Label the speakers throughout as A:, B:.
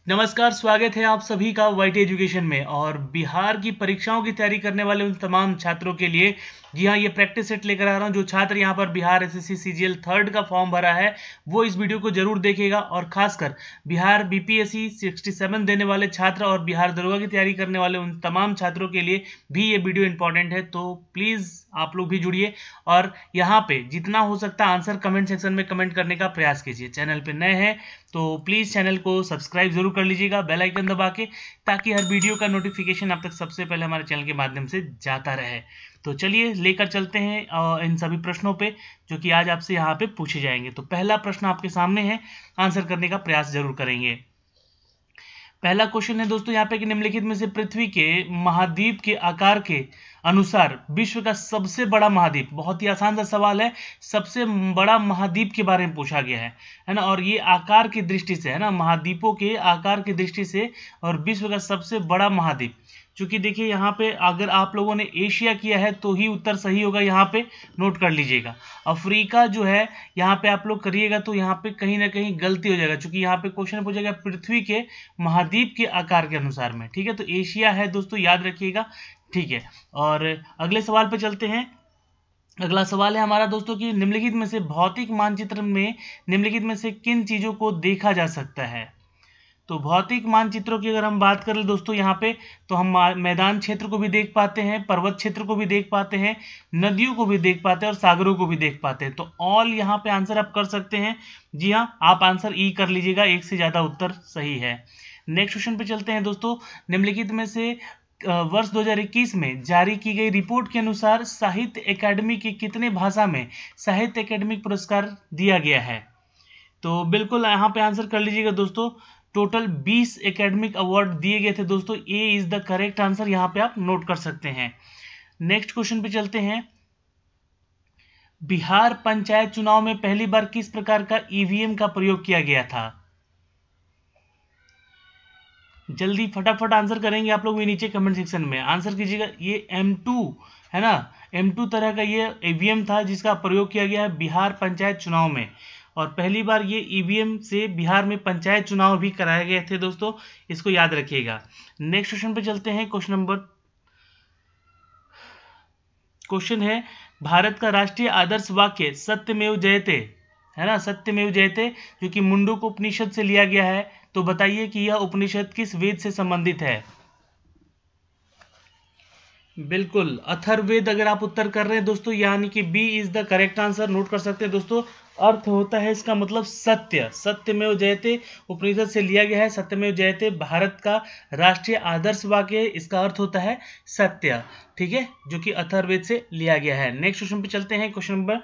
A: नमस्कार, स्वागत है आप सभी का वाईटी एजुकेशन में। और बिहार की परीक्षाओं की तैयारी करने वाले उन तमाम छात्रों के लिए जी हाँ, ये प्रैक्टिस सेट लेकर आ रहा हूँ। जो छात्र यहाँ पर बिहार एसएससी सीजीएल 3rd का फॉर्म भरा है वो इस वीडियो को जरूर देखेगा, और खासकर बिहार बीपीएससी 67 देने वाले छात्र और बिहार दरोगा की तैयारी करने वाले उन तमाम छात्रों के लिए भी ये वीडियो इंपॉर्टेंट है। तो प्लीज़ आप लोग भी जुड़िए और यहाँ पे जितना हो सकता है आंसर कमेंट सेक्शन में कमेंट करने का प्रयास कीजिए। चैनल पे नए हैं तो प्लीज़ चैनल को सब्सक्राइब जरूर कर लीजिएगा बेल आइकन दबा के, ताकि हर वीडियो का नोटिफिकेशन आप तक सबसे पहले हमारे चैनल के माध्यम से जाता रहे। तो चलिए लेकर चलते हैं इन सभी प्रश्नों पे जो कि आज आपसे यहाँ पे पूछे जाएंगे। तो पहला प्रश्न आपके सामने है, आंसर करने का प्रयास जरूर करेंगे। पहला क्वेश्चन है दोस्तों यहाँ पे कि निम्नलिखित में से पृथ्वी के महाद्वीप के आकार के अनुसार विश्व का सबसे बड़ा महाद्वीप, बहुत ही आसान सा सवाल है, सबसे बड़ा महाद्वीप के बारे में पूछा गया है ना। और ये आकार की दृष्टि से है ना, महाद्वीपों के आकार की दृष्टि से, और विश्व का सबसे बड़ा महाद्वीप। चूंकि देखिए यहाँ पे अगर आप लोगों ने एशिया किया है तो ही उत्तर सही होगा, यहाँ पे नोट कर लीजिएगा। अफ्रीका जो है यहाँ पे आप लोग करिएगा तो यहाँ पे कहीं ना कहीं गलती हो जाएगा, क्योंकि यहाँ पे क्वेश्चन पूछेगा पृथ्वी के महाद्वीप के आकार के अनुसार में। ठीक है, तो एशिया है दोस्तों, याद रखिएगा। ठीक है, और अगले सवाल पे चलते हैं। अगला सवाल है हमारा दोस्तों कि निम्नलिखित में से भौतिक मानचित्र में निम्नलिखित में से किन चीजों को देखा जा सकता है। तो भौतिक मानचित्रों की अगर हम बात करें दोस्तों यहाँ पे, तो हम मैदान क्षेत्र को भी देख पाते हैं, पर्वत क्षेत्र को भी देख पाते हैं, नदियों को भी देख पाते हैं और सागरों को भी देख पाते हैं। तो ऑल यहाँ पे आंसर आप कर सकते हैं। जी हाँ, आप आंसर ई कर लीजिएगा, एक से ज्यादा उत्तर सही है। नेक्स्ट क्वेश्चन पे चलते हैं दोस्तों। निम्नलिखित में से वर्ष 2021 में जारी की गई रिपोर्ट के अनुसार साहित्य एकेडमी के कितने भाषा में साहित्य एकेडमिक पुरस्कार दिया गया है। तो बिल्कुल यहाँ पे आंसर कर लीजिएगा दोस्तों। टोटल 20 एकेडमिक अवार्ड दिए गए थे दोस्तों, ए इज द करेक्ट आंसर, यहाँ पे आप नोट कर सकते हैं। नेक्स्ट क्वेश्चन पे चलते हैं। बिहार पंचायत चुनाव में पहली बार किस प्रकार का ईवीएम का प्रयोग किया गया था। जल्दी फटाफट आंसर करेंगे आप लोग भी नीचे कमेंट सेक्शन में आंसर कीजिएगा। ये M2 है ना, M2 तरह का ये ईवीएम था जिसका प्रयोग किया गया है बिहार पंचायत चुनाव में, और पहली बार ये ईवीएम से बिहार में पंचायत चुनाव भी कराए गए थे दोस्तों, इसको याद रखिएगा। नेक्स्ट क्वेश्चन पे चलते हैं। क्वेश्चन है, भारत का राष्ट्रीय आदर्श वाक्य सत्यमेव जयते है ना, सत्यमेव जयते, जो कि मुंडूक उपनिषद से लिया गया है। तो बताइए कि यह उपनिषद किस वेद से संबंधित है। बिल्कुल अथर्ववेद अगर आप उत्तर कर रहे हैं दोस्तों, यानी कि B is the correct answer, note कर सकते हैं दोस्तों। अर्थ होता है इसका मतलब सत्य, सत्यमेव जयते उपनिषद से लिया गया है। सत्यमेव जयते भारत का राष्ट्रीय आदर्श वाक्य है, इसका अर्थ होता है सत्य। ठीक है, जो कि अथर्ववेद से लिया गया है। नेक्स्ट क्वेश्चन पे चलते हैं। क्वेश्चन नंबर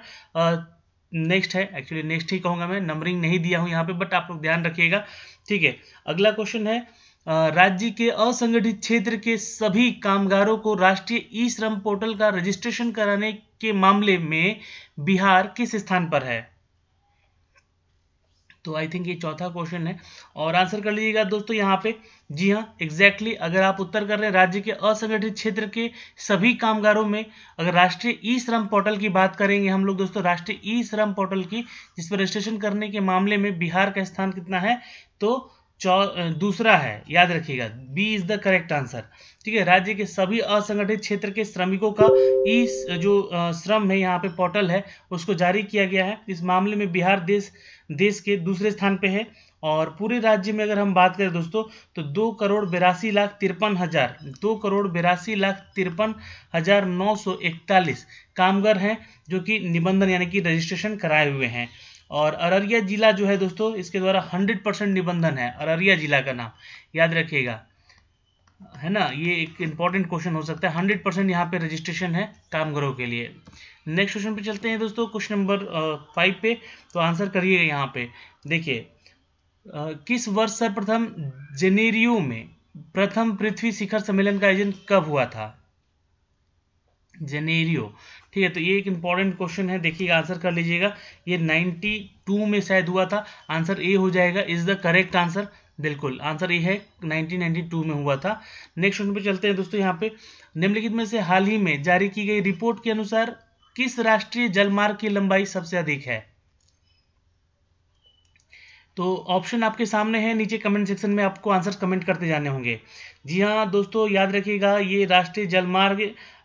A: नेक्स्ट है, एक्चुअली नेक्स्ट ही कहूंगा मैं, नंबरिंग नहीं दिया हूं यहाँ पे, बट आप लोग ध्यान रखिएगा। ठीक है, अगला क्वेश्चन है, राज्य के असंगठित क्षेत्र के सभी कामगारों को राष्ट्रीय ई श्रम पोर्टल का रजिस्ट्रेशन कराने के मामले में बिहार किस स्थान पर है। तो आई थिंक ये चौथा क्वेश्चन है, और आंसर कर लीजिएगा दोस्तों यहाँ पे। जी हाँ, एग्जैक्टली अगर आप उत्तर कर रहे हैं राज्य के असंगठित क्षेत्र के सभी कामगारों में, अगर राष्ट्रीय ई श्रम पोर्टल की बात करेंगे हम लोग दोस्तों, राष्ट्रीय ई श्रम पोर्टल की, जिस पर रजिस्ट्रेशन करने के मामले में बिहार का स्थान कितना है, तो दूसरा है, याद रखिएगा, B is the correct answer. ठीक है, राज्य के सभी असंगठित क्षेत्र के श्रमिकों का ई जो श्रम है यहाँ पे पोर्टल है उसको जारी किया गया है। इस मामले में बिहार देश के दूसरे स्थान पे है। और पूरे राज्य में अगर हम बात करें दोस्तों, तो 2,82,53,941 कामगार हैं जो कि निबंधन यानी कि रजिस्ट्रेशन कराए हुए हैं। और अररिया जिला जो है दोस्तों, इसके द्वारा 100% निबंधन है, अररिया जिला का नाम याद रखिएगा, है ना। ये एक इंपॉर्टेंट क्वेश्चन हो सकता है, 100% यहाँ पे रजिस्ट्रेशन है कामगारों के लिए। नेक्स्ट क्वेश्चन पे चलते हैं दोस्तों, क्वेश्चन नंबर 5 पे। तो आंसर करिएगा यहाँ पे। देखिए, किस वर्ष सर्वप्रथम जेनेरियो में प्रथम पृथ्वी शिखर सम्मेलन का आयोजन कब हुआ था। जेनेरियो, ठीक है, तो ये एक इंपॉर्टेंट क्वेश्चन है, देखिएगा आंसर कर लीजिएगा। ये 92 में शायद हुआ था, आंसर ए हो जाएगा, इज द करेक्ट आंसर। बिल्कुल आंसर ए है, 1992 में हुआ था। नेक्स्ट क्वेश्चन पे चलते हैं दोस्तों यहाँ पे। निम्नलिखित में से हाल ही में जारी की गई रिपोर्ट के अनुसार किस राष्ट्रीय जलमार्ग की लंबाई सबसे अधिक है। तो ऑप्शन आपके सामने है, नीचे कमेंट सेक्शन में आपको आंसर कमेंट करते जाने होंगे। जी हाँ दोस्तों, याद रखिएगा ये राष्ट्रीय जलमार्ग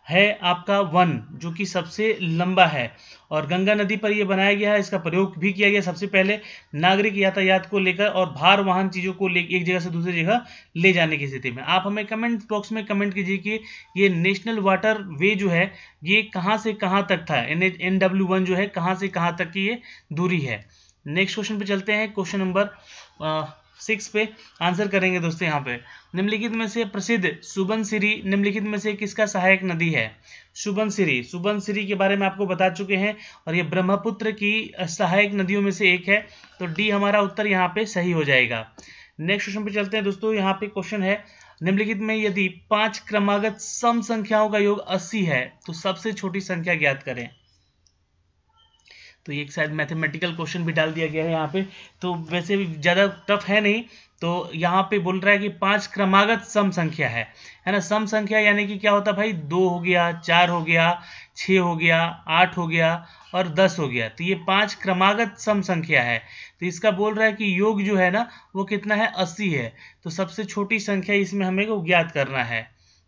A: है आपका 1, जो कि सबसे लंबा है और गंगा नदी पर यह बनाया गया है। इसका प्रयोग भी किया गया सबसे पहले नागरिक यातायात को लेकर और भार वाहन चीज़ों को ले एक जगह से दूसरी जगह ले जाने की स्थिति में। आप हमें कमेंट बॉक्स में कमेंट कीजिए कि ये नेशनल वाटर वे जो है ये कहाँ से कहाँ तक था, NW1 जो है कहाँ से कहाँ तक की ये दूरी है। नेक्स्ट क्वेश्चन पे चलते हैं, क्वेश्चन नंबर 6 पे आंसर करेंगे दोस्तों। यहाँ पे निम्नलिखित में से प्रसिद्ध सुबनसिरी निम्नलिखित में से किसका सहायक नदी है? सुबनसिरी के बारे में आपको बता चुके हैं और ये ब्रह्मपुत्र की सहायक नदियों में से एक है, तो डी हमारा उत्तर यहाँ पे सही हो जाएगा। नेक्स्ट क्वेश्चन पे चलते हैं दोस्तों। यहाँ पे क्वेश्चन है, निम्नलिखित में यदि 5 क्रमागत सम संख्याओं का योग 80 है तो सबसे छोटी संख्या ज्ञात करें। तो ये एक शायद मैथमेटिकल क्वेश्चन भी डाल दिया गया है यहाँ पे, तो वैसे भी ज़्यादा टफ है नहीं। तो यहाँ पे बोल रहा है कि 5 क्रमागत सम संख्या है ना। सम संख्या यानी कि क्या होता है भाई, 2 हो गया, 4 हो गया, 6 हो गया, 8 हो गया और 10 हो गया। तो ये 5 क्रमागत सम संख्या है। तो इसका बोल रहा है कि योग जो है ना वो कितना है, 80 है। तो सबसे छोटी संख्या इसमें हमें को ज्ञात करना है।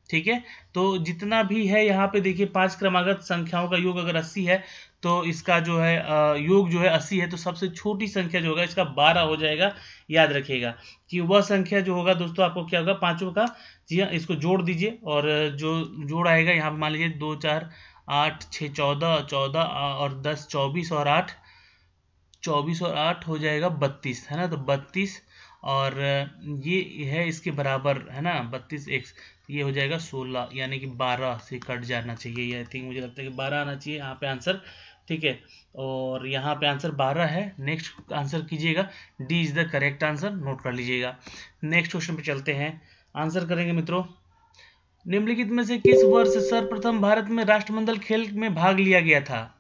A: ठीक है, तो जितना भी है यहाँ पे देखिए 5 क्रमागत संख्याओं का योग अगर 80 है तो इसका जो है योग जो है 80 है, तो सबसे छोटी संख्या जो होगा इसका 12 हो जाएगा। याद रखिएगा कि वह संख्या जो होगा दोस्तों आपको क्या होगा, पांचों का, जी हाँ, इसको जोड़ दीजिए और जो जोड़ आएगा यहाँ पे मान लीजिए 2 4 8 6 14 14 और 10 24 और 8 हो जाएगा 32, है ना। तो 32 और ये है इसके बराबर, है ना, 32x, ये हो जाएगा 16, यानी कि 12 से कट जाना चाहिए। ये आई थिंक मुझे लगता है कि 12 आना चाहिए यहाँ पे आंसर। ठीक है, और यहाँ पे आंसर 12 है। नेक्स्ट आंसर कीजिएगा, D is the correct answer, note कर लीजिएगा। नेक्स्ट क्वेश्चन पे चलते हैं, आंसर करेंगे मित्रों। निम्नलिखित में से किस वर्ष सर्वप्रथम भारत में राष्ट्रमंडल खेल में भाग लिया गया था?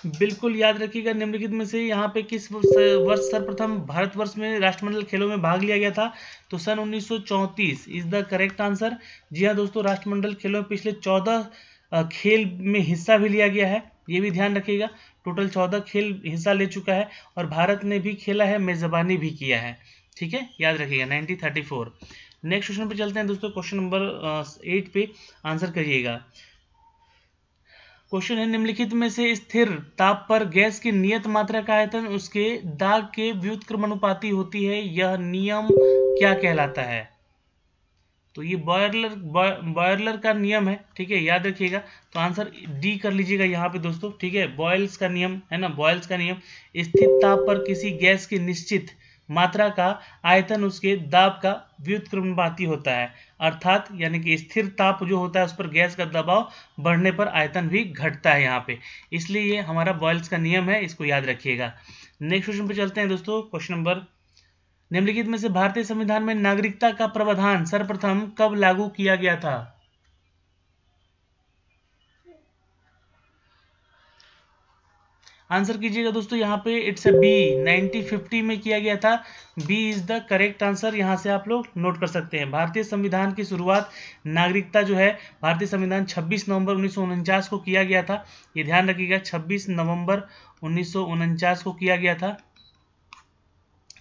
A: बिल्कुल याद रखिएगा, निम्नलिखित में से यहाँ पे किस वर्ष सर्वप्रथम भारतवर्ष में राष्ट्रमंडल खेलों में भाग लिया गया था? तो सन 1934 इज द करेक्ट आंसर। जी हाँ दोस्तों, राष्ट्रमंडल खेलों में पिछले 14 खेल में हिस्सा भी लिया गया है, ये भी ध्यान रखिएगा। टोटल 14 खेल हिस्सा ले चुका है और भारत ने भी खेला है, मेजबानी भी किया है। ठीक है, याद रखिएगा 1934। नेक्स्ट क्वेश्चन पे चलते हैं दोस्तों, क्वेश्चन नंबर 8 पे आंसर करिएगा। क्वेश्चन है, निम्नलिखित में से स्थिर ताप पर गैस की नियत मात्रा का आयतन उसके दाब के व्युत्क्रमानुपाती होती है, यह नियम क्या कहलाता है? तो ये बॉयलर का नियम है। ठीक है, याद रखिएगा। तो आंसर डी कर लीजिएगा यहाँ पे दोस्तों। ठीक है, बॉयल्स का नियम है ना, बॉयल्स का नियम। स्थिर ताप पर किसी गैस की निश्चित मात्रा का आयतन उसके दाब का व्युत्क्रमानुपाती होता है, अर्थात यानी कि स्थिर ताप जो होता है उस पर गैस का दबाव बढ़ने पर आयतन भी घटता है यहाँ पे, इसलिए ये हमारा बॉयल्स का नियम है, इसको याद रखिएगा। नेक्स्ट क्वेश्चन पे चलते हैं दोस्तों, क्वेश्चन नंबर, निम्नलिखित में से भारतीय संविधान में नागरिकता का प्रावधान सर्वप्रथम कब लागू किया गया था? आंसर कीजिएगा दोस्तों, यहाँ पे इट्स अ बी, 1950 में किया गया था। B is the correct answer, यहाँ से आप लोग नोट कर सकते हैं। भारतीय संविधान की शुरुआत, नागरिकता जो है, भारतीय संविधान 26 नवंबर 1949 को किया गया था। ये ध्यान रखिएगा, 26 नवंबर 1949 को किया गया था।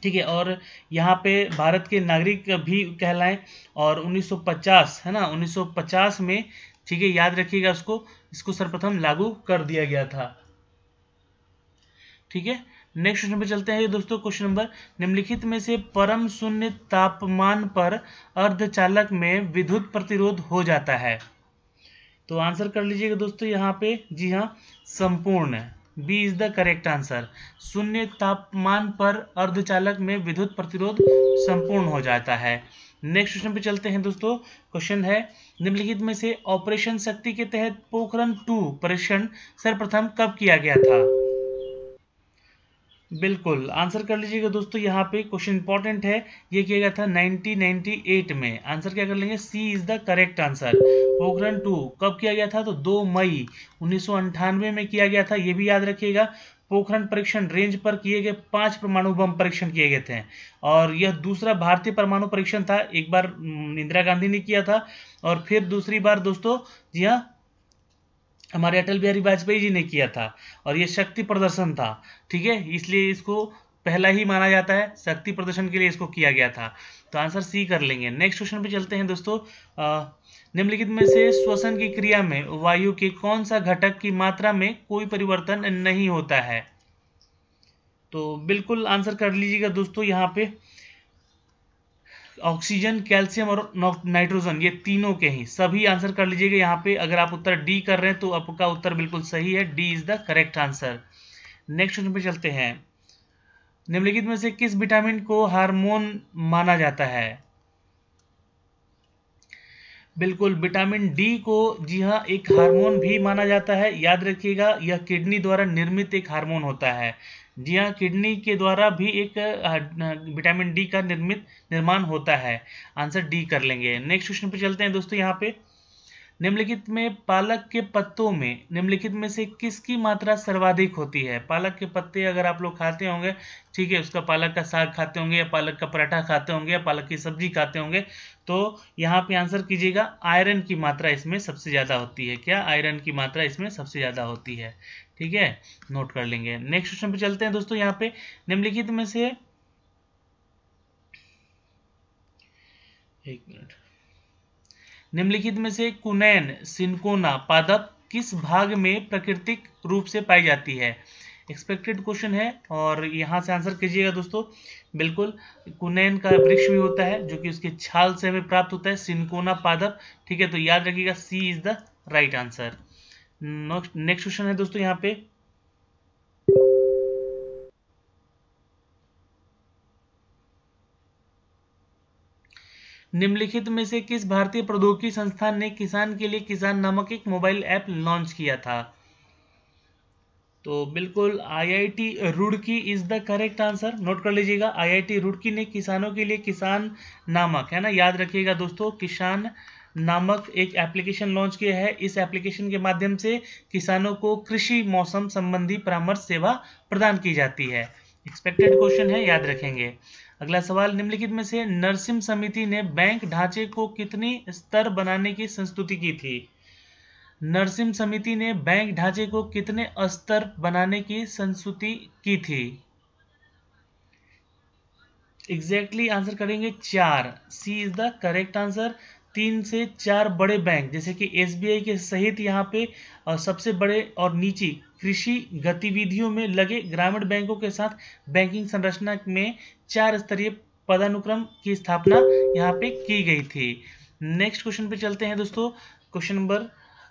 A: ठीक है, और यहाँ पे भारत के नागरिक भी कहलाएं और 1950, है ना, 1950 में, ठीक है, याद रखिएगा इसको सर्वप्रथम लागू कर दिया गया था। ठीक है, नेक्स्ट क्वेश्चन पे चलते हैं दोस्तों, क्वेश्चन नंबर, निम्नलिखित में से परम शून्य तापमान पर अर्धचालक में विद्युत प्रतिरोध हो जाता है? तो आंसर कर लीजिएगा दोस्तों यहाँ पे, जी हाँ, संपूर्ण, B is the correct answer. शून्य तापमान पर अर्धचालक में विद्युत प्रतिरोध संपूर्ण हो जाता है। नेक्स्ट क्वेश्चन पे चलते हैं दोस्तों, क्वेश्चन है, निम्नलिखित में से ऑपरेशन शक्ति के तहत पोखरण 2 परीक्षण सर्वप्रथम कब किया गया था? बिल्कुल आंसर कर लीजिएगा दोस्तों, यहाँ पे क्वेश्चन इंपॉर्टेंट है, ये किया गया था 1998 में। आंसर क्या कर लेंगे, c is the correct answer. Pokhran 2 कब किया गया था? तो 2 मई 1998 में किया गया था, ये भी याद रखिएगा। पोखरण परीक्षण रेंज पर किए गए 5 परमाणु बम परीक्षण किए गए थे और यह दूसरा भारतीय परमाणु परीक्षण था। एक बार इंदिरा गांधी ने किया था और फिर दूसरी बार दोस्तों, जी हाँ, हमारे अटल बिहारी वाजपेयी जी ने किया था और ये शक्ति प्रदर्शन था। ठीक है, इसलिए इसको पहला ही माना जाता है, शक्ति प्रदर्शन के लिए इसको किया गया था। तो आंसर सी कर लेंगे। नेक्स्ट क्वेश्चन पे चलते हैं दोस्तों। निम्नलिखित में से श्वसन की क्रिया में वायु के कौन सा घटक की मात्रा में कोई परिवर्तन नहीं होता है? तो बिल्कुल आंसर कर लीजिएगा दोस्तों। यहाँ पे ऑक्सीजन, कैल्शियम और नाइट्रोजन, ये तीनों के ही सभी आंसर कर लीजिएगा। यहाँ पे अगर आप उत्तर डी कर रहे हैं तो आपका उत्तर बिल्कुल सही है, D is the correct answer. Next question पे चलते हैं। निम्नलिखित में से किस विटामिन को हार्मोन माना जाता है? बिल्कुल विटामिन डी को, जी हाँ, एक हार्मोन भी माना जाता है। याद रखिएगा, यह किडनी द्वारा निर्मित एक हार्मोन होता है। जी हाँ, किडनी के द्वारा भी एक विटामिन डी का निर्माण होता है। आंसर डी कर लेंगे। नेक्स्ट क्वेश्चन पे चलते हैं दोस्तों। यहाँ पे निम्नलिखित में पालक के पत्तों में निम्नलिखित में से किसकी मात्रा सर्वाधिक होती है? पालक के पत्ते अगर आप लोग खाते होंगे, ठीक है, उसका पालक का साग खाते होंगे या पालक का पराठा खाते होंगे या पालक की सब्जी खाते होंगे, तो यहाँ पे आंसर कीजिएगा, आयरन की मात्रा इसमें सबसे ज़्यादा होती है। क्या? आयरन की मात्रा इसमें सबसे ज़्यादा होती है। ठीक है, नोट कर लेंगे। नेक्स्ट क्वेश्चन पे चलते हैं दोस्तों। यहाँ पे निम्नलिखित में से, एक मिनट, निम्नलिखित में से कुनैन सिनकोना पादप किस भाग में प्राकृतिक रूप से पाई जाती है? एक्सपेक्टेड क्वेश्चन है और यहाँ से आंसर कीजिएगा दोस्तों। बिल्कुल, कुनैन का वृक्ष भी होता है जो कि उसके छाल से हमें प्राप्त होता है, सिनकोना पादप। ठीक है, तो याद रखिएगा, c is the right answer. Next question है दोस्तों। यहाँ पे निम्नलिखित में से किस भारतीय प्रौद्योगिकी संस्थान ने किसान के लिए किसान नामक एक मोबाइल ऐप लॉन्च किया था? तो बिल्कुल IIT Roorkee is the correct answer. Note कर लीजिएगा, आईआईटी रुड़की ने किसानों के लिए किसान नामक, है ना, याद रखिएगा दोस्तों, किसान नामक एक एप्लीकेशन लॉन्च किया है। इस एप्लीकेशन के माध्यम से किसानों को कृषि मौसम संबंधी परामर्श सेवा प्रदान की जाती है। एक्सपेक्टेड क्वेश्चन है, याद रखेंगे। अगला सवाल, निम्नलिखित में से नरसिम्हा समिति ने बैंक ढांचे को कितनी स्तर बनाने की संस्तुति की थी? नरसिम्हा समिति ने बैंक ढांचे को कितने स्तर बनाने की संस्तुति की थी? एग्जैक्टली आंसर करेंगे 4। सी इज द करेक्ट आंसर। 3 से 4 बड़े बैंक जैसे कि एसबीआई के सहित यहाँ पे सबसे बड़े और निजी कृषि गतिविधियों में लगे ग्रामीण बैंकों के साथ बैंकिंग संरचना में 4 स्तरीय पदानुक्रम की स्थापना यहाँ पे की गई थी। नेक्स्ट क्वेश्चन पे चलते हैं दोस्तों। क्वेश्चन नंबर,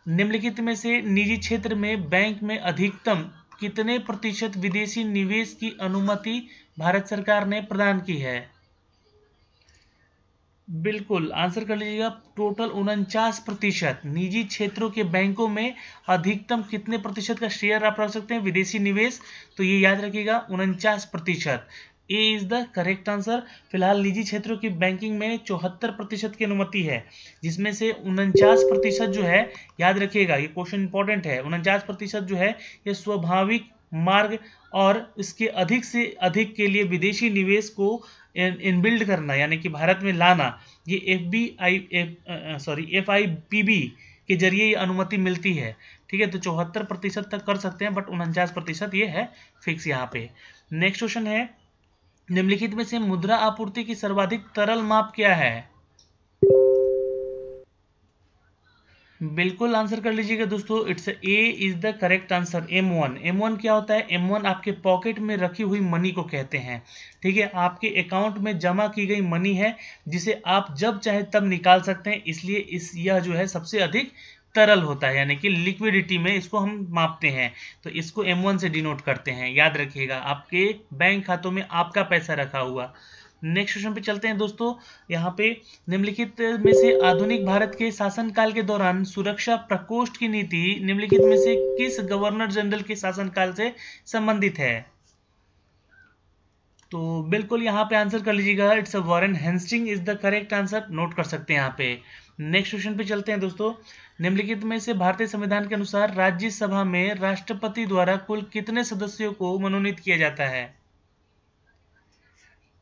A: निम्नलिखित में से निजी क्षेत्र में बैंक में अधिकतम कितने प्रतिशत विदेशी निवेश की अनुमति भारत सरकार ने प्रदान की है? बिल्कुल आंसर कर लीजिएगा, टोटल 49%। निजी क्षेत्रों के बैंकों में अधिकतम कितने प्रतिशत का शेयर आप रख सकते हैं विदेशी निवेश? तो ये याद रखिएगा, 49%। ए इज द करेक्ट आंसर। फिलहाल निजी क्षेत्रों की बैंकिंग में 74% की अनुमति है, जिसमें से 49% जो है, याद रखिएगा, ये क्वेश्चन इंपॉर्टेंट है, 49% जो है ये स्वाभाविक मार्ग और इसके अधिक से अधिक के लिए विदेशी निवेश को इनबिल्ड करना, यानी कि भारत में लाना, ये FIPB के जरिए ये अनुमति मिलती है। ठीक है, तो 74% तक कर सकते हैं, बट 49% ये है फिक्स यहाँ पे। नेक्स्ट क्वेश्चन है, निम्नलिखित में से मुद्रा आपूर्ति की सर्वाधिक तरल माप क्या है? बिल्कुल आंसर कर लीजिएगा दोस्तों, it's a is the correct answer. M1। M1 क्या होता है? M1 आपके पॉकेट में रखी हुई मनी को कहते हैं। ठीक है, आपके अकाउंट में जमा की गई मनी है जिसे आप जब चाहे तब निकाल सकते हैं, इसलिए यह जो है सबसे अधिक तरल होता है, यानी कि लिक्विडिटी में इसको हम मापते हैं, तो इसको M1 से डिनोट करते हैं। याद रखिएगा, आपके बैंक खातों में आपका पैसा रखा हुआ। नेक्स्ट क्वेश्चन पे चलते हैं दोस्तों। यहाँ पे निम्नलिखित में से आधुनिक भारत के शासनकाल के दौरान सुरक्षा प्रकोष्ठ की नीति निम्नलिखित में से किस गवर्नर जनरल के शासनकाल से संबंधित है? तो बिल्कुल यहाँ पे आंसर कर लीजिएगा, it's Warren Hasting is the correct answer. Note कर सकते हैं यहाँ पे। नेक्स्ट क्वेश्चन पे चलते हैं दोस्तों। निम्नलिखित में से भारतीय संविधान के अनुसार राज्यसभा में राष्ट्रपति द्वारा कुल कितने सदस्यों को मनोनीत किया जाता है?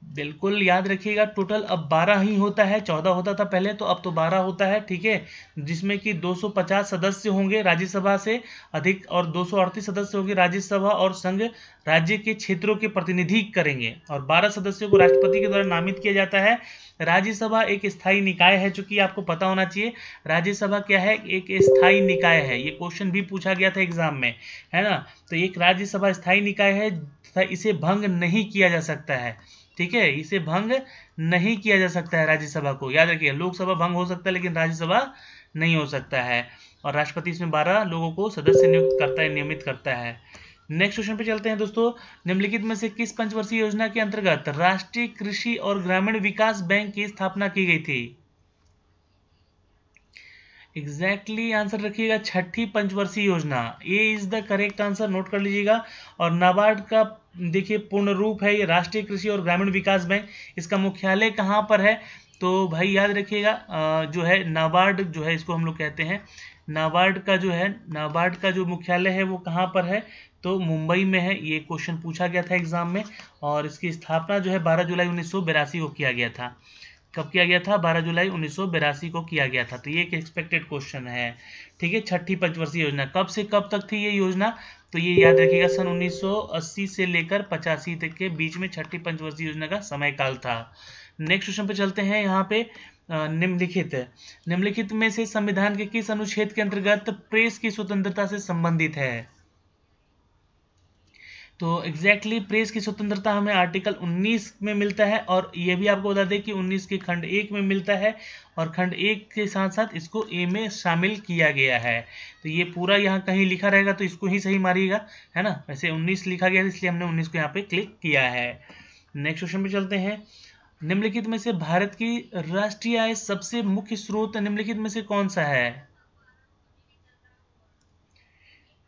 A: बिल्कुल याद रखिएगा, टोटल अब 12 ही होता है, 14 होता था पहले, तो अब तो 12 होता है, ठीक है। जिसमें कि 250 सदस्य होंगे राज्यसभा से अधिक और 238 सदस्य होंगे राज्यसभा और संघ राज्य के क्षेत्रों के प्रतिनिधि करेंगे, और 12 सदस्यों को राष्ट्रपति के द्वारा नामित किया जाता है। राज्यसभा एक स्थायी निकाय है, जो कि आपको पता होना चाहिए। राज्यसभा क्या है? एक स्थायी निकाय है। ये क्वेश्चन भी पूछा गया था एग्जाम में, है ना। तो एक राज्यसभा स्थायी निकाय है, इसे भंग नहीं किया जा सकता है, ठीक है। इसे भंग नहीं किया जा सकता है राज्यसभा को, याद रखिए। लोकसभा भंग हो सकता है लेकिन राज्यसभा नहीं हो सकता है। और राष्ट्रपति इसमें 12 लोगों को सदस्य नियुक्त करता है, नियमित करता है। नेक्स्ट क्वेश्चन पे चलते हैं दोस्तों। निम्नलिखित में से किस पंचवर्षीय योजना के अंतर्गत राष्ट्रीय कृषि और ग्रामीण विकास बैंक की स्थापना की गई थी? एग्जैक्टली आंसर रखिएगा, छठी पंचवर्षीय योजना। A is the correct answer, note कर लीजिएगा। और नाबार्ड का देखिए पूर्ण रूप है ये राष्ट्रीय कृषि और ग्रामीण विकास बैंक। इसका मुख्यालय कहाँ पर है? तो भाई याद रखिएगा, जो है नाबार्ड जो है, इसको हम लोग कहते हैं नाबार्ड का जो है, नाबार्ड का जो मुख्यालय है वो कहाँ पर है? तो मुंबई में है। ये क्वेश्चन पूछा गया था एग्जाम में। और इसकी स्थापना जो है 12 जुलाई 1982 को किया गया था। कब किया गया था? 12 जुलाई 1982 को किया गया था। तो ये एक एक्सपेक्टेड क्वेश्चन है, ठीक है। छठी पंचवर्षीय योजना कब से कब तक थी ये योजना? तो ये याद रखिएगा, सन 1980 से लेकर 85 तक के बीच में छठी पंचवर्षीय योजना का समय काल था। नेक्स्ट क्वेश्चन पे चलते हैं। यहाँ पे निम्नलिखित में से संविधान के किस अनुच्छेद के अंतर्गत प्रेस की स्वतंत्रता से संबंधित है? तो एग्जैक्टली प्रेस की स्वतंत्रता हमें आर्टिकल 19 में मिलता है। और ये भी आपको बता दें कि 19 के खंड 1 में मिलता है, और खंड 1 के साथ साथ इसको ए में शामिल किया गया है। तो ये पूरा यहाँ कहीं लिखा रहेगा तो इसको ही सही मारिएगा, है ना। वैसे 19 लिखा गया है इसलिए हमने 19 को यहाँ पे क्लिक किया है। नेक्स्ट क्वेश्चन पे चलते हैं। निम्नलिखित में से भारत की राष्ट्रीय आय सबसे मुख्य स्रोत निम्नलिखित में से कौन सा है?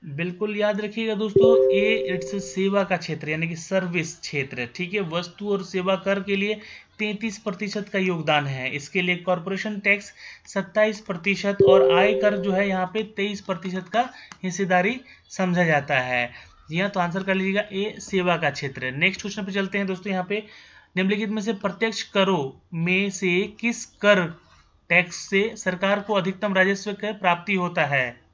A: बिल्कुल याद रखिएगा दोस्तों, ए इट्स सेवा का क्षेत्र यानी कि सर्विस क्षेत्र, ठीक है। वस्तु और सेवा कर के लिए 33% का योगदान है। इसके लिए कॉरपोरेशन टैक्स 27% और आय कर जो है यहाँ पे 23% का हिस्सेदारी समझा जाता है। जी हाँ, तो आंसर कर लीजिएगा ए सेवा का क्षेत्र। नेक्स्ट क्वेश्चन पे चलते हैं दोस्तों। यहाँ पे निम्नलिखित में से प्रत्यक्ष करों में से किस कर टैक्स से सरकार को अधिकतम राजस्व कर प्राप्ति होता है?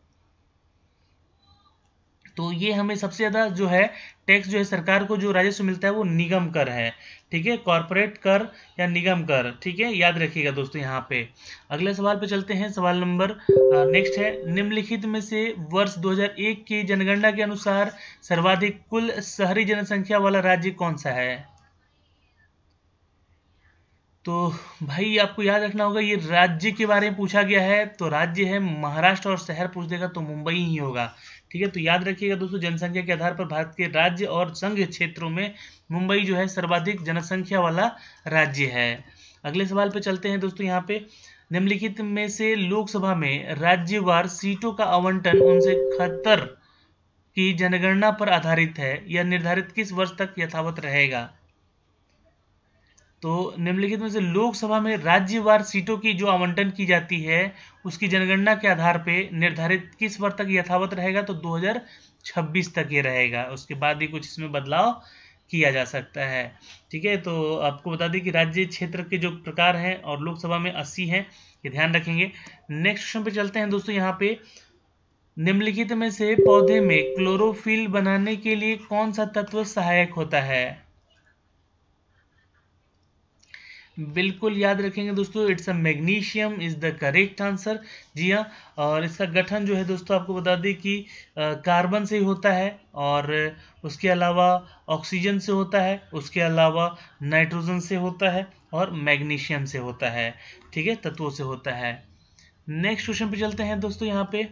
A: तो ये हमें सबसे ज़्यादा जो है टैक्स जो है सरकार को जो राजस्व मिलता है वो निगम कर है, ठीक है। कॉर्पोरेट कर या निगम कर, ठीक है, याद रखिएगा दोस्तों। यहाँ पे अगले सवाल पे चलते हैं। सवाल नंबर नेक्स्ट है, निम्नलिखित में से वर्ष 2001 की जनगणना के अनुसार सर्वाधिक कुल शहरी जनसंख्या वाला राज्य कौन सा है? तो भाई आपको याद रखना होगा, ये राज्य के बारे में पूछा गया है, तो राज्य है महाराष्ट्र, और शहर पूछ देगा तो मुंबई ही होगा, ठीक है। तो याद रखिएगा दोस्तों, जनसंख्या के आधार पर भारत के राज्य और संघ क्षेत्रों में मुंबई जो है सर्वाधिक जनसंख्या वाला राज्य है। अगले सवाल पे चलते हैं दोस्तों। यहाँ पे निम्नलिखित में से लोकसभा में राज्यवार सीटों का आवंटन 1971 की जनगणना पर आधारित है, यह निर्धारित किस वर्ष तक यथावत रहेगा? तो निम्नलिखित में से लोकसभा में राज्यवार सीटों की जो आवंटन की जाती है उसकी जनगणना के आधार पे निर्धारित किस वर्ष तक यथावत रहेगा? तो 2026 तक ये रहेगा। उसके बाद ही कुछ इसमें बदलाव किया जा सकता है, ठीक है। तो आपको बता दें कि राज्य क्षेत्र के जो प्रकार हैं और लोकसभा में 80 हैं, ये ध्यान रखेंगे। नेक्स्ट क्वेश्चन पे चलते हैं दोस्तों। यहाँ पे निम्नलिखित में से पौधे में क्लोरोफिल बनाने के लिए कौन सा तत्व सहायक होता है? बिल्कुल याद रखेंगे दोस्तों, it's a magnesium is the correct answer. जी हाँ, और इसका गठन जो है दोस्तों आपको बता दें कि कार्बन से ही होता है, और उसके अलावा ऑक्सीजन से होता है, उसके अलावा नाइट्रोजन से होता है, और मैग्नीशियम से होता है, ठीक है, तत्वों से होता है। नेक्स्ट क्वेश्चन पे चलते हैं दोस्तों। यहाँ पे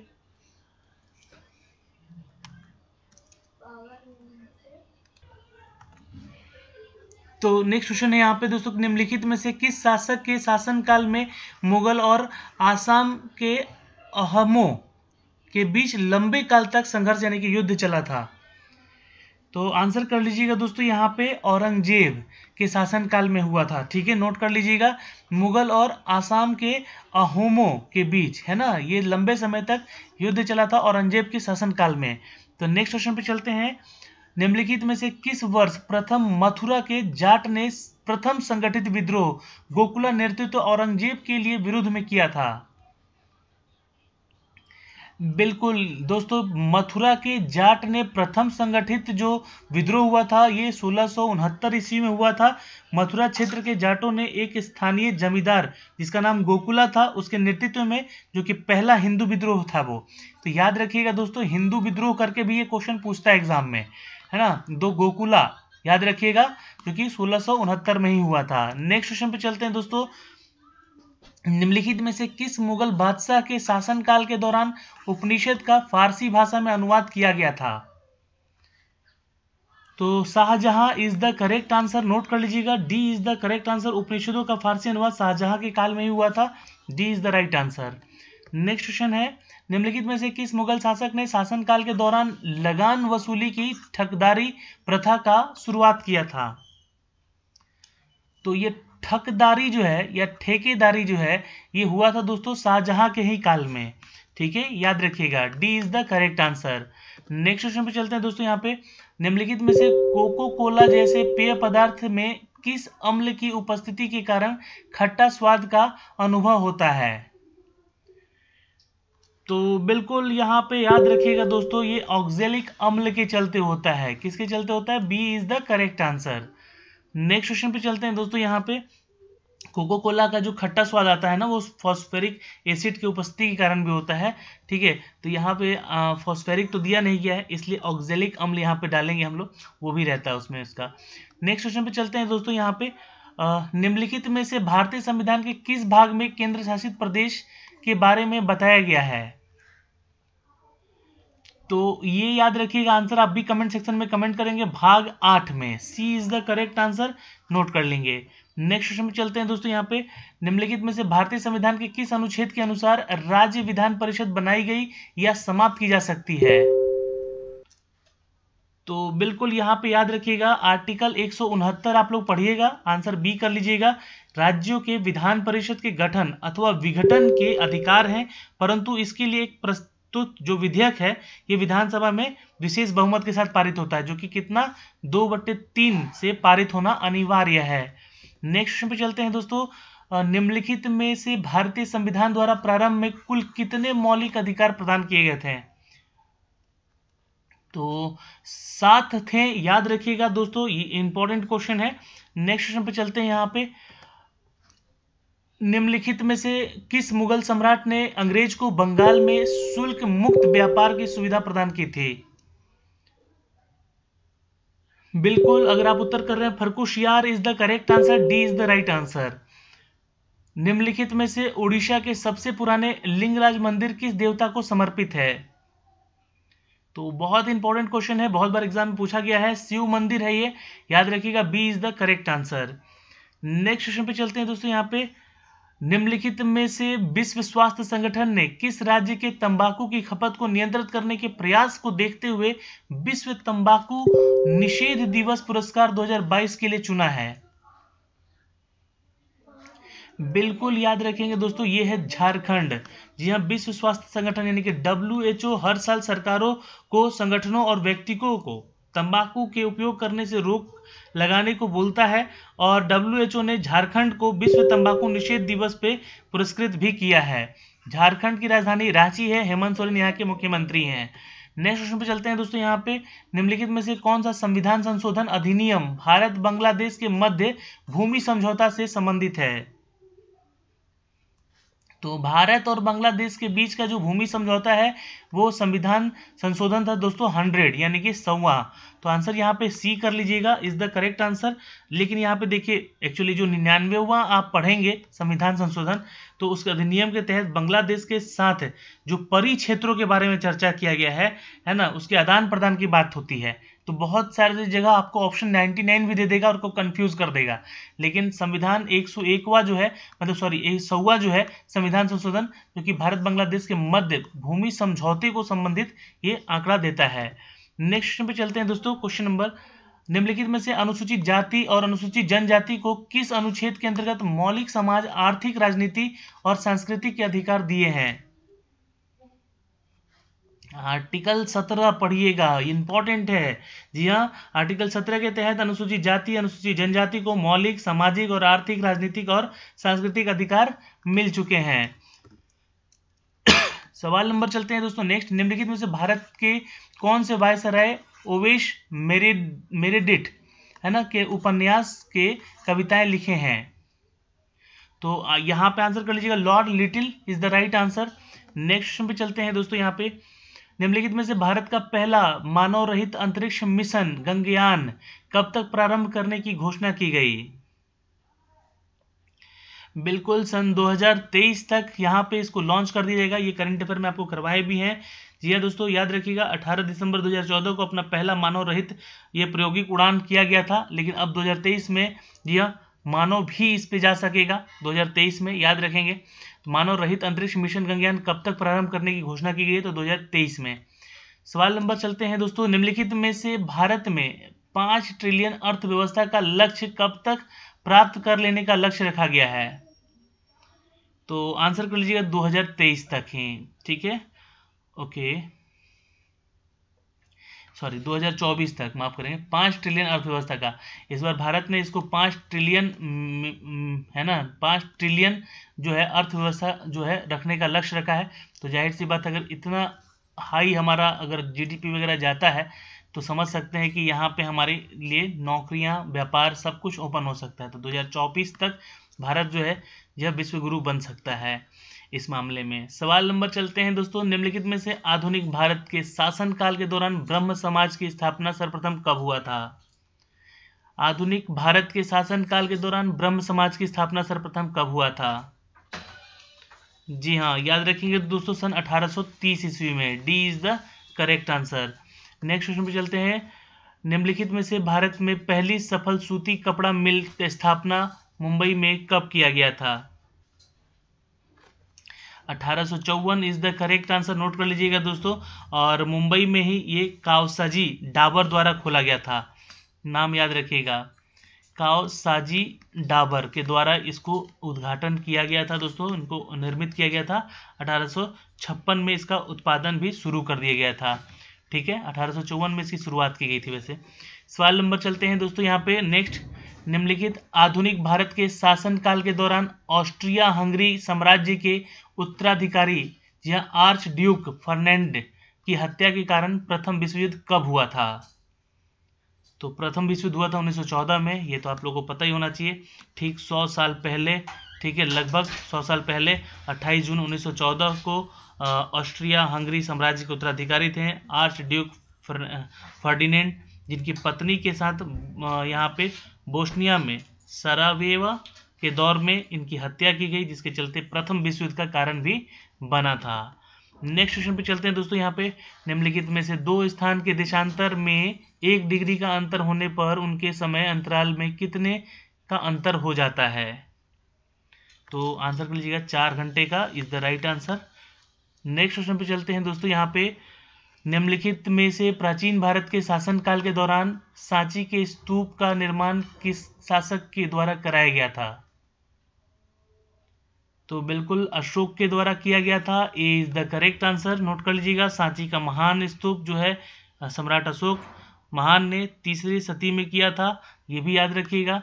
A: तो नेक्स्ट क्वेश्चन है यहाँ पे दोस्तों, निम्नलिखित में से किस शासक के शासनकाल में मुगल और आसाम के अहमों के बीच लंबे काल तक संघर्ष यानी कि युद्ध चला था? तो आंसर कर लीजिएगा दोस्तों, यहाँ पे औरंगजेब के शासनकाल में हुआ था, ठीक है, नोट कर लीजिएगा। मुगल और आसाम के अहोमों के बीच, है ना, ये लंबे समय तक युद्ध चला था औरंगजेब के शासनकाल में। तो नेक्स्ट क्वेश्चन पे चलते हैं। निम्नलिखित में से किस वर्ष प्रथम मथुरा के जाट ने प्रथम संगठित विद्रोह गोकुला नेतृत्व औरंगजेब के लिए विरुद्ध में किया था? बिल्कुल दोस्तों, मथुरा के जाट ने प्रथम संगठित जो विद्रोह हुआ था ये 1669 ईस्वी में हुआ था। मथुरा क्षेत्र के जाटों ने एक स्थानीय जमींदार जिसका नाम गोकुला था उसके नेतृत्व में, जो कि पहला हिंदू विद्रोह था वो। तो याद रखिएगा दोस्तों, हिंदू विद्रोह करके भी ये क्वेश्चन पूछता है एग्जाम में, है ना। दो गोकुला याद रखिएगा, जो कि 1669 में ही हुआ था। नेक्स्ट क्वेश्चन पे चलते हैं दोस्तों। निम्नलिखित में से किस मुगल बादशाह के शासनकाल के दौरान उपनिषद का फारसी भाषा में अनुवाद किया गया था? तो Shahjahan is the correct answer, note कर लीजिएगा, D is the correct answer. उपनिषदों का फारसी अनुवाद शाहजहां के काल में ही हुआ था, D is the right answer. Next question है, निम्नलिखित में से किस मुगल शासक ने शासनकाल के दौरान लगान वसूली की ठगदारी प्रथा का शुरुआत किया था? तो ये ठगदारी जो है या ठेकेदारी जो है ये हुआ था दोस्तों शाहजहां के ही काल में, ठीक है, याद रखिएगा, D is the correct answer. Next question पे चलते हैं दोस्तों। यहाँ पे निम्नलिखित में से कोको कोला जैसे पेय पदार्थ में किस अम्ल की उपस्थिति के कारण खट्टा स्वाद का अनुभव होता है? तो बिल्कुल यहाँ पे याद रखिएगा दोस्तों, ये ऑक्जेलिक अम्ल के चलते होता है। किसके चलते होता है? B is the correct answer. Next question पे चलते हैं दोस्तों। यहाँ पे कोको कोला का जो खट्टा स्वाद आता है ना, वो फॉस्फेरिक एसिड की उपस्थिति के कारण भी होता है, ठीक है। तो यहाँ पे फॉस्फेरिक तो दिया नहीं गया है, इसलिए ऑक्जेलिक अम्ल यहाँ पे डालेंगे हम लोग, वो भी रहता है उसमें इसका। नेक्स्ट क्वेश्चन पे चलते हैं दोस्तों। यहाँ पे निम्नलिखित में से भारतीय संविधान के किस भाग में केंद्र शासित प्रदेश के बारे में बताया गया है? तो ये याद रखिएगा, आंसर आप भी कमेंट सेक्शन में कमेंट करेंगे, भाग 8 में, c is the correct answer, note कर लेंगे। नेक्स्ट क्वेश्चन में चलते हैं दोस्तों। यहाँ पे निम्नलिखित में से भारतीय संविधान के किस अनुच्छेद के अनुसार राज्य विधान परिषद बनाई गई या समाप्त की जा सकती है? तो बिल्कुल यहाँ पे याद रखिएगा, आर्टिकल 169 आप लोग पढ़िएगा, आंसर बी कर लीजिएगा। राज्यों के विधान परिषद के गठन अथवा विघटन के अधिकार हैं, परंतु इसके लिए एक प्रस्तुत जो विधेयक है ये विधानसभा में विशेष बहुमत के साथ पारित होता है, जो कि कितना 2/3 से पारित होना अनिवार्य है। नेक्स्ट क्वेश्चन पे चलते हैं दोस्तों। निम्नलिखित में से भारतीय संविधान द्वारा प्रारंभ में कुल कितने मौलिक अधिकार प्रदान किए गए थे? तो 7 थे, याद रखिएगा दोस्तों, ये इंपॉर्टेंट क्वेश्चन है। नेक्स्ट क्वेश्चन पे चलते हैं। यहाँ पे निम्नलिखित में से किस मुगल सम्राट ने अंग्रेज को बंगाल में शुल्क मुक्त व्यापार की सुविधा प्रदान की थी? बिल्कुल, अगर आप उत्तर कर रहे हैं Farrukhsiyar is the correct answer, d is the right answer. निम्नलिखित में से उड़ीसा के सबसे पुराने लिंगराज मंदिर किस देवता को समर्पित है? तो बहुत इंपॉर्टेंट क्वेश्चन है, बहुत बार एग्जाम में पूछा गया है, शिव मंदिर है ये, याद रखिएगा, B is the correct answer. Next question पे चलते हैं दोस्तों। यहाँ पे निम्नलिखित में से विश्व स्वास्थ्य संगठन ने किस राज्य के तंबाकू की खपत को नियंत्रित करने के प्रयास को देखते हुए विश्व तंबाकू निषेध दिवस पुरस्कार 2022 के लिए चुना है? बिल्कुल याद रखेंगे दोस्तों, ये है झारखंड। जी हाँ, विश्व स्वास्थ्य संगठन यानी कि WHO हर साल सरकारों को, संगठनों और व्यक्तियों को तंबाकू के उपयोग करने से रोक लगाने को बोलता है, और WHO ने झारखंड को विश्व तंबाकू निषेध दिवस पे पुरस्कृत भी किया है। झारखंड की राजधानी रांची है, हेमंत सोरेन यहाँ के मुख्यमंत्री हैं। नेक्स्ट क्वेश्चन पे चलते हैं दोस्तों। यहाँ पे निम्नलिखित में से कौन सा संविधान संशोधन अधिनियम भारत बांग्लादेश के मध्य भूमि समझौता से संबंधित है? तो भारत और बांग्लादेश के बीच का जो भूमि समझौता है वो संविधान संशोधन था दोस्तों 100 यानी कि 100वां। तो आंसर यहाँ पे सी कर लीजिएगा, इज द करेक्ट आंसर। लेकिन यहाँ पे देखिए, एक्चुअली जो 99वां आप पढ़ेंगे संविधान संशोधन, तो उस अधिनियम के तहत बांग्लादेश के साथ जो परिक्षेत्रों के बारे में चर्चा किया गया है ना, उसके आदान प्रदान की बात होती है। तो बहुत सारी जगह आपको ऑप्शन 99 भी दे देगा और को कंफ्यूज कर देगा, लेकिन संविधान 101वां जो है, मतलब सॉरी 100वां जो है संविधान संशोधन, जो कि भारत बांग्लादेश के मध्य भूमि समझौते को संबंधित ये आंकड़ा देता है। नेक्स्ट क्वेश्चन पे चलते हैं दोस्तों। क्वेश्चन नंबर, निम्नलिखित में से अनुसूचित जाति और अनुसूचित जनजाति को किस अनुच्छेद के अंतर्गत मौलिक समाज, आर्थिक, राजनीति और सांस्कृतिक के अधिकार दिए हैं? आर्टिकल 17 पढ़िएगा, इंपॉर्टेंट है। जी हाँ, आर्टिकल 17 के तहत अनुसूचित जाति अनुसूचित जनजाति को मौलिक सामाजिक और आर्थिक राजनीतिक और सांस्कृतिक अधिकार मिल चुके हैं। सवाल नंबर चलते हैं दोस्तों नेक्स्ट। निम्नलिखित में से भारत के कौन से वायसराय ओवेश मेरेडिथ है ना के उपन्यास के कविताएं लिखे हैं? तो यहाँ पे आंसर कर लीजिएगा, Lord little is the right answer. Next question पे चलते हैं दोस्तों। यहाँ पे निम्नलिखित में से भारत का पहला मानव रहित अंतरिक्ष मिशन गगनयान कब तक प्रारंभ करने की घोषणा की गई? बिल्कुल सन 2023 तक यहाँ पे इसको लॉन्च कर दिया जाएगा। ये करंट अफेयर में आपको करवाए भी हैं। जी हाँ दोस्तों, याद रखिएगा 18 दिसंबर 2014 को अपना पहला मानव रहित ये प्रायोगिक उड़ान किया गया था, लेकिन अब 2023 में जी हाँ मानव भी इस पे जा सकेगा 2023 में, याद रखेंगे। मानव रहित अंतरिक्ष मिशन गगनयान कब तक प्रारंभ करने की घोषणा की गई है? तो 2023 में। सवाल नंबर चलते हैं दोस्तों। निम्नलिखित में से भारत में 5 ट्रिलियन अर्थव्यवस्था का लक्ष्य कब तक प्राप्त कर लेने का लक्ष्य रखा गया है? तो आंसर कर लीजिएगा 2023 तक ही, ठीक है, ओके, सॉरी 2024 तक, माफ करेंगे। 5 ट्रिलियन अर्थव्यवस्था का इस बार भारत ने इसको 5 ट्रिलियन है ना, 5 ट्रिलियन जो है अर्थव्यवस्था जो है रखने का लक्ष्य रखा है। तो जाहिर सी बात, अगर इतना हाई हमारा अगर जीडीपी वगैरह जाता है तो समझ सकते हैं कि यहाँ पे हमारे लिए नौकरियाँ, व्यापार सब कुछ ओपन हो सकता है। तो 2024 तक भारत जो है यह विश्व गुरु बन सकता है इस मामले में। सवाल नंबर चलते हैं दोस्तों। निम्नलिखित में से आधुनिक भारत के शासनकाल के दौरान ब्रह्म समाज की स्थापना सर्वप्रथम कब हुआ था? आधुनिक भारत के शासनकाल के दौरान ब्रह्म समाज की स्थापना सर्वप्रथम कब हुआ था? जी हाँ, याद रखेंगे दोस्तों, सन 1830 ईस्वी में। D is the correct answer. Next question पे चलते हैं। निम्नलिखित में से भारत में पहली सफल सूती कपड़ा मिल की स्थापना मुंबई में कब किया गया था? 1854 is the correct answer, note कर लीजिएगा दोस्तों। और मुंबई में ही ये कावसाजी डाबर द्वारा खोला गया था, नाम याद रखिएगा, कावसाजी डाबर के द्वारा इसको उद्घाटन किया गया था दोस्तों, इनको निर्मित किया गया था। 1856 में इसका उत्पादन भी शुरू कर दिया गया था, ठीक है, 1854 में इसकी शुरुआत की गई थी वैसे। सवाल नंबर चलते हैं दोस्तों यहाँ पे नेक्स्ट। निम्नलिखित आधुनिक भारत के शासनकाल के दौरान ऑस्ट्रिया हंगरी साम्राज्य के उत्तराधिकारी जहाँ आर्च ड्यूक फर्डिनेंड की हत्या के कारण प्रथम विश्व युद्ध कब हुआ था? तो प्रथम विश्व युद्ध हुआ था 1914 में, ये तो आप लोगों को पता ही होना चाहिए, ठीक 100 साल पहले, ठीक है, लगभग 100 साल पहले 28 जून 1914 को ऑस्ट्रिया हंगरी साम्राज्य के उत्तराधिकारी थे आर्च ड्यूक फर्डिनेंड, जिनकी पत्नी के साथ यहाँ पे बोस्निया में सरावेवा के दौर में इनकी हत्या की गई, जिसके चलते प्रथम विश्व युद्ध का कारण भी बना था। नेक्स्ट क्वेश्चन पे चलते हैं दोस्तों। यहाँ पे निम्नलिखित में से दो स्थान के देशांतर में 1 डिग्री का अंतर होने पर उनके समय अंतराल में कितने का अंतर हो जाता है? तो आंसर कर लीजिएगा 4 घंटे का is the right answer. Next question पे चलते हैं दोस्तों। यहाँ पे निम्नलिखित में से प्राचीन भारत के शासनकाल के दौरान सांची के स्तूप का निर्माण किस शासक के द्वारा कराया गया था? तो बिल्कुल अशोक के द्वारा किया गया था, a is the correct answer, note कर लीजिएगा। सांची का महान स्तूप जो है सम्राट अशोक महान ने 3री सदी में किया था, ये भी याद रखिएगा।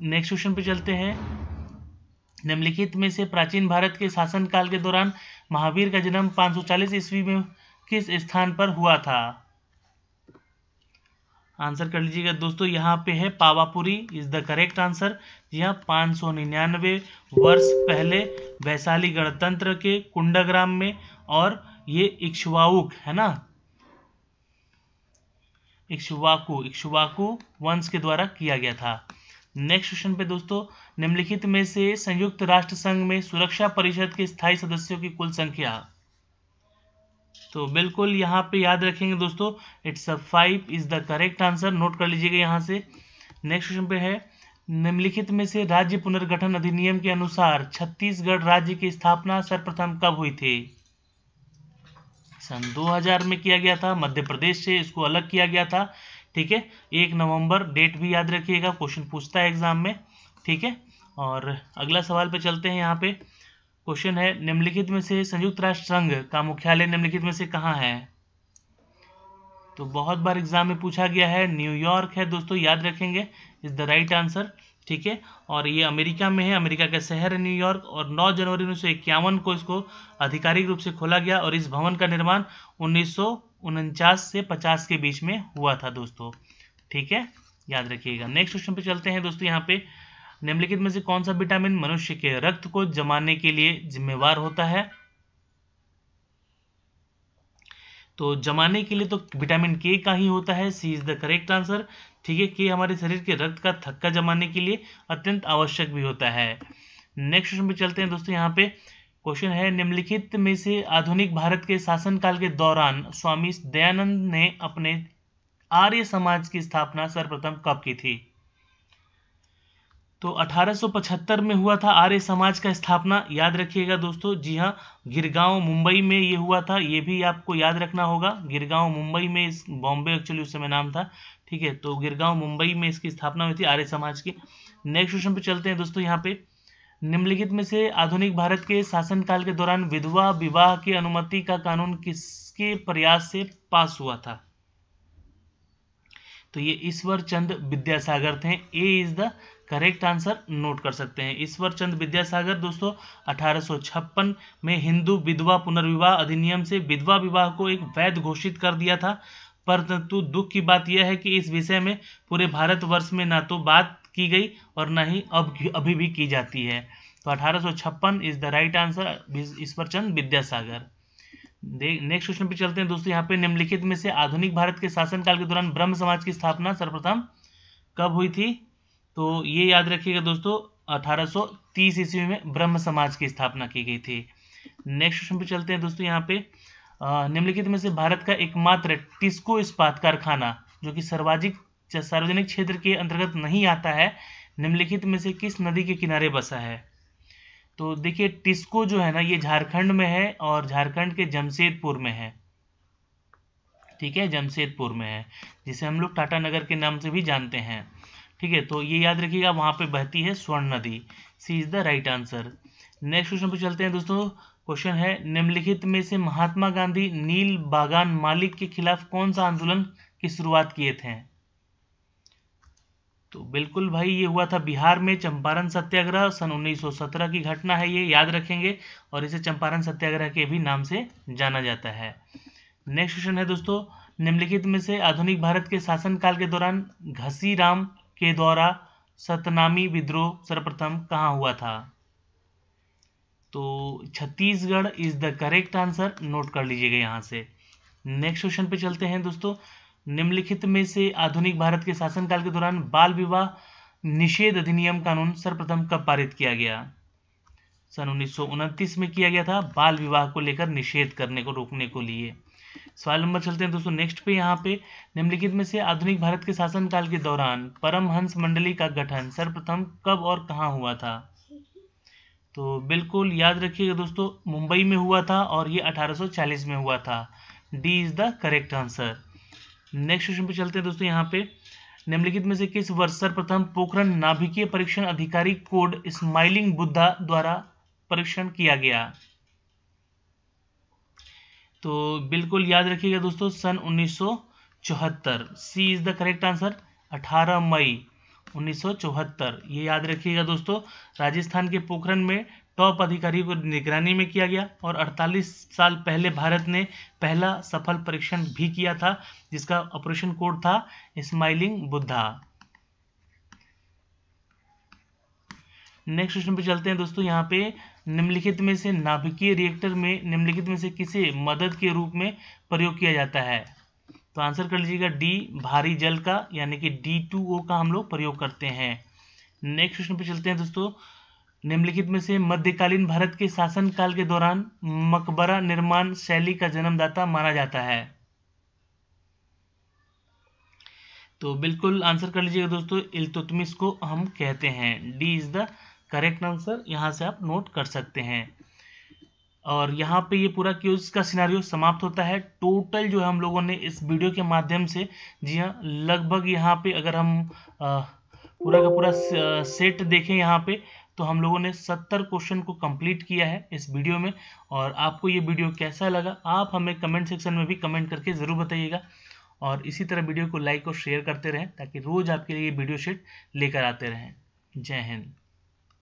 A: नेक्स्ट क्वेश्चन पे चलते हैं। निम्नलिखित में से प्राचीन भारत के शासनकाल के दौरान महावीर का जन्म 540 ईस्वी में किस स्थान पर हुआ था? आंसर कर लीजिएगा दोस्तों, यहाँ पे है Pawapuri is the correct answer. यहाँ 599 वर्ष पहले वैशाली गणतंत्र के कुंडाग्राम में, और ये इक्ष्वाकुक है ना, इक्ष्वाकु वंश के द्वारा किया गया था। नेक्स्ट क्वेश्चन पे दोस्तों। निम्नलिखित में से संयुक्त राष्ट्र संघ में सुरक्षा परिषद के स्थायी सदस्यों की कुल संख्या? तो बिल्कुल यहाँ पे याद रखेंगे दोस्तों, it's 5 is the correct answer, note कर लीजिएगा यहाँ से। नेक्स्ट क्वेश्चन पे है। निम्नलिखित में से राज्य पुनर्गठन अधिनियम के अनुसार छत्तीसगढ़ राज्य की स्थापना सर्वप्रथम कब हुई थी? सन 2000 में किया गया था, मध्य प्रदेश से इसको अलग किया गया था, ठीक है, 1 नवंबर, डेट भी याद रखिएगा, क्वेश्चन पूछता है एग्जाम में, ठीक है। और अगला सवाल पे चलते हैं। यहाँ पे क्वेश्चन है, निम्नलिखित में से संयुक्त राष्ट्र संघ का मुख्यालय निम्नलिखित में से कहाँ है? तो बहुत बार एग्जाम में पूछा गया है, न्यूयॉर्क है दोस्तों, याद रखेंगे, इज द राइट आंसर। ठीक है, और ये अमेरिका में है, अमेरिका का शहर है न्यूयॉर्क, और 9 जनवरी 1951 को इसको आधिकारिक रूप से खोला गया, और इस भवन का निर्माण 1949 से 50 के बीच में हुआ था दोस्तों। ठीक है, याद रखिएगा। नेक्स्ट क्वेश्चन पे चलते हैं दोस्तों। यहाँ पे निम्नलिखित में से कौन सा विटामिन मनुष्य के रक्त को जमाने के लिए जिम्मेवार होता है? तो जमाने के लिए तो विटामिन के का ही होता है, सी इज द करेक्ट आंसर। ठीक है, के हमारे शरीर के रक्त का थक्का जमाने के लिए अत्यंत आवश्यक भी होता है। नेक्स्ट क्वेश्चन पे चलते हैं दोस्तों। यहाँ पे क्वेश्चन है, निम्नलिखित में से आधुनिक भारत के शासनकाल के दौरान स्वामी दयानंद ने अपने आर्य समाज की स्थापना सर्वप्रथम कब की थी? तो 1875 में हुआ था आर्य समाज का स्थापना, याद रखिएगा दोस्तों। जी हाँ, गिरगांव मुंबई में ये हुआ था, ये भी आपको याद रखना होगा। गिरगांव मुंबई में, इस बॉम्बे एक्चुअली उस समय नाम था। ठीक है, तो गिरगांव मुंबई में इसकी स्थापना हुई थी आर्य समाज की। नेक्स्ट क्वेश्चन पे चलते हैं दोस्तों। यहाँ पे निम्नलिखित में से आधुनिक भारत के शासनकाल के दौरान विधवा विवाह की अनुमति का कानून किसके प्रयास से पास हुआ था? तो ये ईश्वर चंद विद्यासागर थे। A is the correct answer, note कर सकते हैं। ईश्वर चंद विद्यासागर दोस्तों 1856 में हिंदू विधवा पुनर्विवाह अधिनियम से विधवा विवाह को एक वैध घोषित कर दिया था। परंतु दुख की बात यह है कि इस विषय में पूरे भारतवर्ष में ना तो बात की गई और ना ही अभी भी की जाती है। तो 1856 is the right answer, Ishwar Chand Vidyasagar. Next question पे चलते हैं दोस्तों। यहाँ पे निम्नलिखित में से आधुनिक भारत के शासनकाल के दौरान ब्रह्म समाज की स्थापना सर्वप्रथम कब हुई थी? तो ये याद रखिएगा दोस्तों, 1830 ईस्वी में ब्रह्म समाज की स्थापना की गई थी। नेक्स्ट क्वेश्चन पे चलते हैं दोस्तों। यहाँ पे निम्नलिखित में से भारत का एकमात्र टिस्को इस्पात कारखाना जो कि सार्वजनिक क्षेत्र के अंतर्गत नहीं आता है, निम्नलिखित में से किस नदी के किनारे बसा है? तो देखिए, टिस्को जो है ना, ये झारखंड में है और झारखंड के जमशेदपुर में है। ठीक है, जमशेदपुर में है, जिसे हम लोग टाटा नगर के नाम से भी जानते हैं। ठीक है, तो ये याद रखिएगा, वहां पे बहती है स्वर्ण नदी। C is the right answer. Next question पे चलते हैं दोस्तों। क्वेश्चन है, निम्नलिखित में से महात्मा गांधी नील बागान मालिक के खिलाफ कौन सा आंदोलन की शुरुआत किए थे? तो बिल्कुल भाई, ये हुआ था बिहार में चंपारण सत्याग्रह, सन 1917 की घटना है, ये याद रखेंगे, और इसे चंपारण सत्याग्रह के भी नाम से जाना जाता है। नेक्स्ट क्वेश्चन है दोस्तों, निम्नलिखित में से आधुनिक भारत के शासनकाल के दौरान घसीराम के द्वारा सतनामी विद्रोह सर्वप्रथम कहाँ हुआ था? तो Chhattisgarh is the correct answer, note कर लीजिएगा यहाँ से। नेक्स्ट क्वेश्चन पे चलते हैं दोस्तों। निम्नलिखित में से आधुनिक भारत के शासनकाल के दौरान बाल विवाह निषेध अधिनियम कानून सर्वप्रथम कब पारित किया गया? सन 1929 में किया गया था, बाल विवाह को लेकर निषेध करने को, रोकने को लिए। सवाल नंबर चलते हैं दोस्तों नेक्स्ट पे। यहाँ पे निम्नलिखित में से आधुनिक भारत के शासनकाल के दौरान परमहंस मंडली का गठन सर्वप्रथम कब और कहाँ हुआ था? तो बिल्कुल याद रखिएगा दोस्तों, मुंबई में हुआ था और ये 1840 में हुआ था। D is the correct answer. Next question पे चलते हैं दोस्तों। यहाँ पे निम्नलिखित में से किस वर्ष सर्वप्रथम पोखरण नाभिकीय परीक्षण अधिकारी कोड स्माइलिंग बुद्धा द्वारा परीक्षण किया गया? तो बिल्कुल याद रखिएगा दोस्तों, सन 1974। सी इज द करेक्ट आंसर, 18 मई 1974, ये याद रखिएगा दोस्तों। राजस्थान के पोखरण में टॉप अधिकारी को निगरानी में किया गया, और 48 साल पहले भारत ने पहला सफल परीक्षण भी किया था, जिसका ऑपरेशन कोड था स्माइलिंग बुद्धा। नेक्स्ट क्वेश्चन पे चलते हैं दोस्तों। यहाँ पे निम्नलिखित में से नाभिकीय रिएक्टर में निम्नलिखित में से किसे मदद के रूप में प्रयोग किया जाता है? तो आंसर कर लीजिएगा डी, भारी जल का, यानी कि D2O का हम लोग प्रयोग करते हैं। नेक्स्ट क्वेश्चन पे चलते हैं दोस्तों। निम्नलिखित में से मध्यकालीन भारत के शासनकाल के दौरान मकबरा निर्माण शैली का जन्मदाता माना जाता है? तो बिल्कुल आंसर कर लीजिएगा दोस्तों, इल्तुतमिश को हम कहते हैं। D is the correct answer, यहाँ से आप नोट कर सकते हैं। और यहाँ पे ये पूरा क्यूज का सिनारियो समाप्त होता है। टोटल जो है हम लोगों ने इस वीडियो के माध्यम से, जी हाँ, लगभग यहाँ पे अगर हम पूरा का पूरा सेट देखें यहाँ पे, तो हम लोगों ने 70 क्वेश्चन को कंप्लीट किया है इस वीडियो में। और आपको ये वीडियो कैसा लगा, आप हमें कमेंट सेक्शन में भी कमेंट करके ज़रूर बताइएगा। और इसी तरह वीडियो को लाइक और शेयर करते रहें ताकि रोज़ आपके लिए वीडियो शीट लेकर आते रहें। जय हिंद।